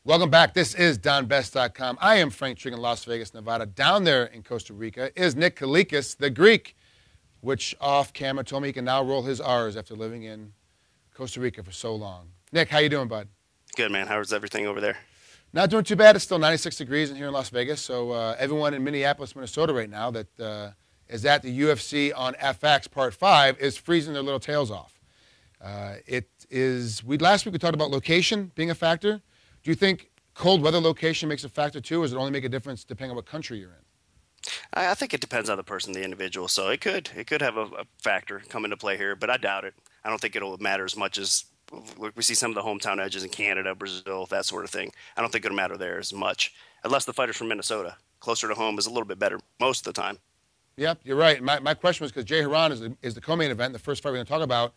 Welcome back. This is DonBest.com. I am Frank Trigg in Las Vegas, Nevada. Down there in Costa Rica is Nick Kalikas, the Greek, which off camera told me he can now roll his R's after living in Costa Rica for so long. Nick, how you doing, bud? Good, man. How's everything over there? Not doing too bad. It's still 96 degrees in here in Las Vegas. So everyone in Minneapolis, Minnesota right now that is at the UFC on FX Part 5 is freezing their little tails off. Last week we talked about location being a factor. Do you think cold weather location makes a factor too, or does it only make a difference depending on what country you're in? I think it depends on the person, the individual. So it could have a factor come into play here, but I doubt it. I don't think it'll matter as much as we see some of the hometown edges in Canada, Brazil, that sort of thing. I don't think it'll matter there as much, unless the fighter's from Minnesota. Closer to home is a little bit better most of the time. Yep, you're right. My question was because Jay Hieron is the co-main event, the first fight we're going to talk about.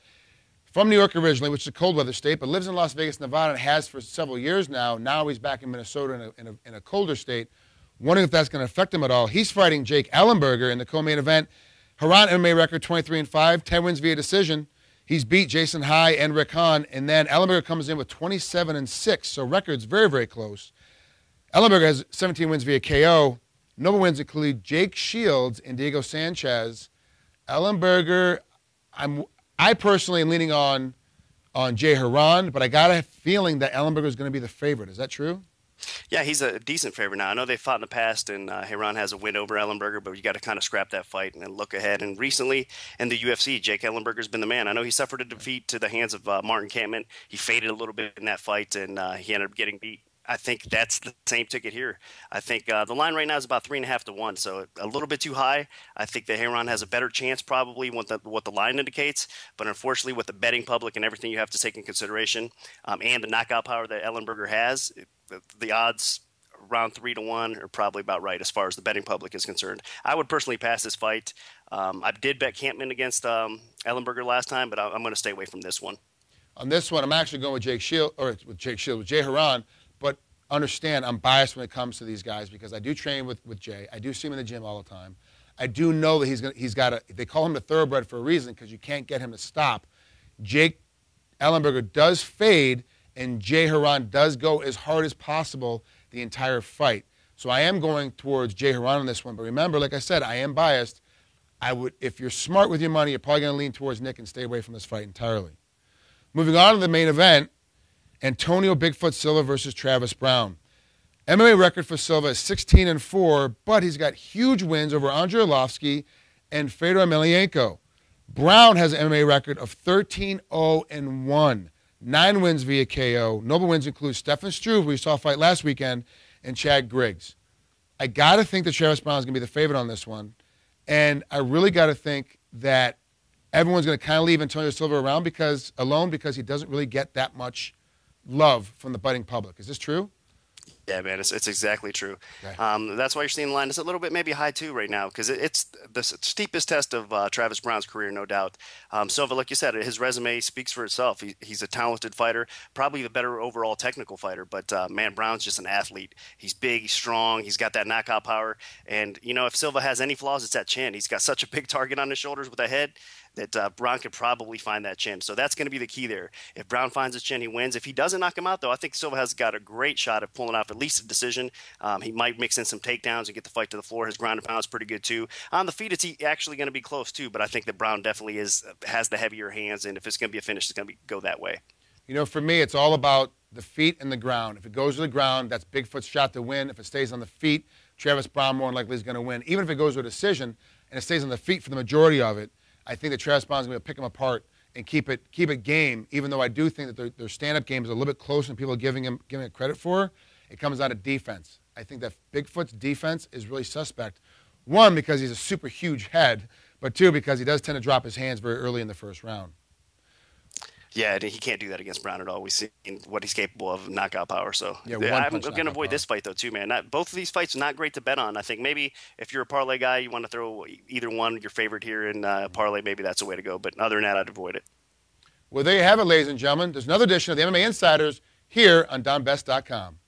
From New York originally, which is a cold weather state, but lives in Las Vegas, Nevada, and has for several years now. Now he's back in Minnesota in a colder state. Wondering if that's going to affect him at all. He's fighting Jake Ellenberger in the co-main event. Hieron MMA record 23-5, 10 wins via decision. He's beat Jason High and Rick Hahn, and then Ellenberger comes in with 27-6, so record's very, very close. Ellenberger has 17 wins via KO. Notable wins include Jake Shields and Diego Sanchez. Ellenberger, I personally am leaning on Jay Hieron, but I got a feeling that Ellenberger is going to be the favorite. Is that true? Yeah, he's a decent favorite now. I know they fought in the past, and Hieron has a win over Ellenberger, but you got to kind of scrap that fight and then look ahead. And recently in the UFC, Jake Ellenberger's been the man. I know he suffered a defeat to the hands of Martin Kampmann. He faded a little bit in that fight, and he ended up getting beat. I think that's the same ticket here. I think the line right now is about 3.5 to 1, so a little bit too high. I think that Hieron has a better chance probably what the line indicates, but unfortunately with the betting public and everything you have to take in consideration, and the knockout power that Ellenberger has, the odds around 3 to 1 are probably about right as far as the betting public is concerned. I would personally pass this fight. I did bet Kampmann against Ellenberger last time, but I'm going to stay away from this one. On this one, I'm actually going with Jay Hieron. But understand, I'm biased when it comes to these guys because I do train with Jay. I do see him in the gym all the time. I do know that they call him the thoroughbred for a reason because you can't get him to stop. Jake Ellenberger does fade, and Jay Hieron does go as hard as possible the entire fight. So I am going towards Jay Hieron on this one. But remember, like I said, I am biased. If you're smart with your money, you're probably going to lean towards Nick and stay away from this fight entirely. Moving on to the main event, Antonio Bigfoot Silva versus Travis Browne. MMA record for Silva is 16-4, but he's got huge wins over Andrei Arlovski and Fedor Emelianenko. Browne has an MMA record of 13-0-1, 9 wins via KO. Notable wins include Stefan Struve, who we saw fight last weekend, and Chad Griggs. I got to think that Travis Browne is going to be the favorite on this one, and I really got to think that everyone's going to kind of leave Antonio Silva around because he doesn't really get that much love from the betting public. Is this true? Yeah, man, it's exactly true. Okay. That's why you're seeing the line. It's a little bit maybe high too right now because it's the steepest test of Travis Browne's career, no doubt. Silva, like you said, his resume speaks for itself. He's a talented fighter, probably the better overall technical fighter. But man, Browne's just an athlete. He's big, he's strong, he's got that knockout power. And if Silva has any flaws, it's that chin. He's got such a big target on his shoulders with a head that Browne could probably find that chin. So that's going to be the key there. If Browne finds his chin, he wins. If he doesn't knock him out, though, I think Silva has got a great shot of pulling off at least a decision. He might mix in some takedowns and get the fight to the floor. His ground and pound is pretty good, too. On the feet, it's actually going to be close, too, but I think that Browne definitely has the heavier hands, and if it's going to be a finish, it's going to go that way. For me, it's all about the feet and the ground. If it goes to the ground, that's Bigfoot's shot to win. If it stays on the feet, Travis Browne more than likely is going to win. Even if it goes to a decision and it stays on the feet for the majority of it, I think that Travis Browne is going to pick him apart and keep it game, even though I do think that their stand-up game is a little bit closer than people are giving it credit for. It comes out of defense. I think that Bigfoot's defense is really suspect. One, because he's a super huge head, but two, because he does tend to drop his hands very early in the first round. Yeah, he can't do that against Browne at all. We've seen what he's capable of, knockout power. So yeah, I'm going to avoid this fight, though, too, man. Both of these fights are not great to bet on. I think maybe if you're a parlay guy, you want to throw either one, your favorite here in parlay, maybe that's the way to go. But other than that, I'd avoid it. Well, there you have it, ladies and gentlemen. There's another edition of the MMA Insiders here on DonBest.com.